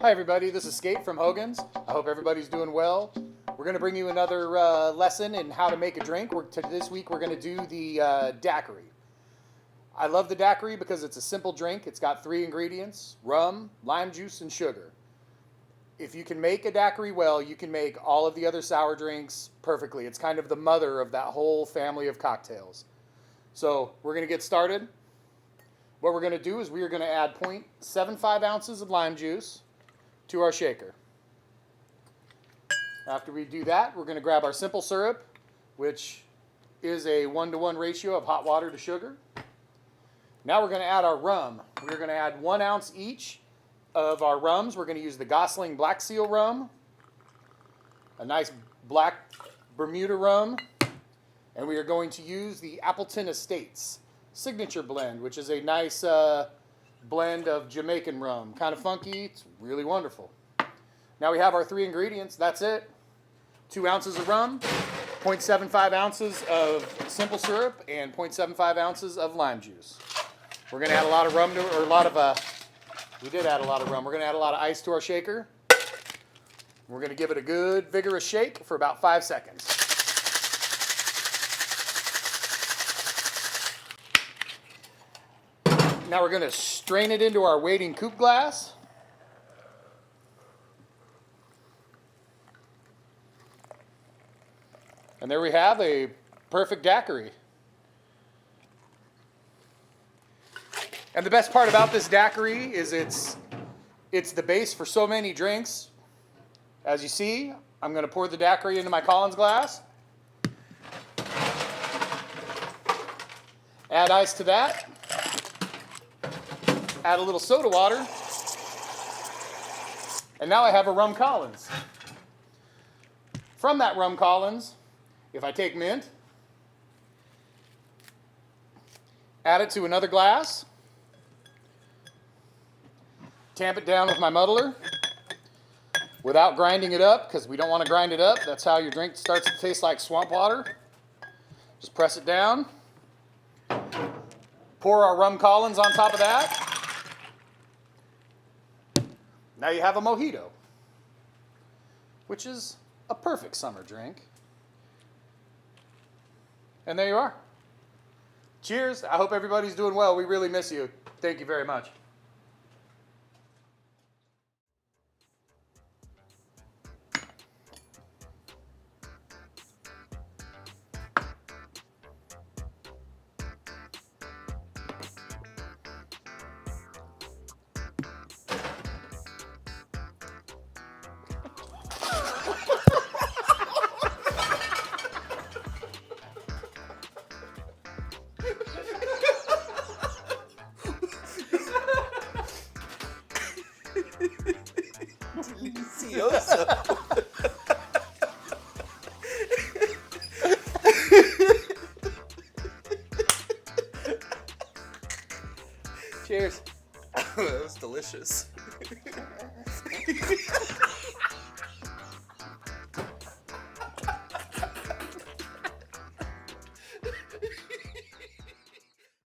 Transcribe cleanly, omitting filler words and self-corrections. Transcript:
Hi everybody, this is Skate from Hogan's. I hope everybody's doing well. We're going to bring you another lesson in how to make a drink. This week we're going to do the Daiquiri. I love the Daiquiri because it's a simple drink. It's got 3 ingredients: rum, lime juice, and sugar. If you can make a Daiquiri well, you can make all of the other sour drinks perfectly. It's kind of the mother of that whole family of cocktails. So we're going to get started. What we're going to do is we are going to add 0.75 ounces of lime juice to our shaker. After we do that, we're going to grab our simple syrup, which is a 1-to-1 ratio of hot water to sugar. Now we're going to add our rum. We're going to add 1 ounce each of our rums. We're going to use the Gosling Black Seal rum, a nice black Bermuda rum, and we are going to use the Appleton Estates Signature Blend, which is a nice blend of Jamaican rum. Kind of funky. It's really wonderful. Now we have our 3 ingredients. That's it. 2 ounces of rum, 0.75 ounces of simple syrup, and 0.75 ounces of lime juice. We're going to add a lot of rum to, or a lot of, we did add a lot of rum. We're going to add a lot of ice to our shaker. We're going to give it a good vigorous shake for about 5 seconds. Now we're going to strain it into our waiting coupe glass. And there we have a perfect daiquiri. And the best part about this daiquiri is it's the base for so many drinks. As you see, I'm going to pour the daiquiri into my Collins glass. Add ice to that. Add a little soda water. And now I have a rum Collins. From that rum Collins, if I take mint, add it to another glass, tamp it down with my muddler without grinding it up, because we don't want to grind it up. That's how your drink starts to taste like swamp water. Just press it down. Pour our rum Collins on top of that. Now you have a mojito, which is a perfect summer drink. And there you are. Cheers. I hope everybody's doing well. We really miss you. Thank you very much. Delicioso. Cheers. That was delicious.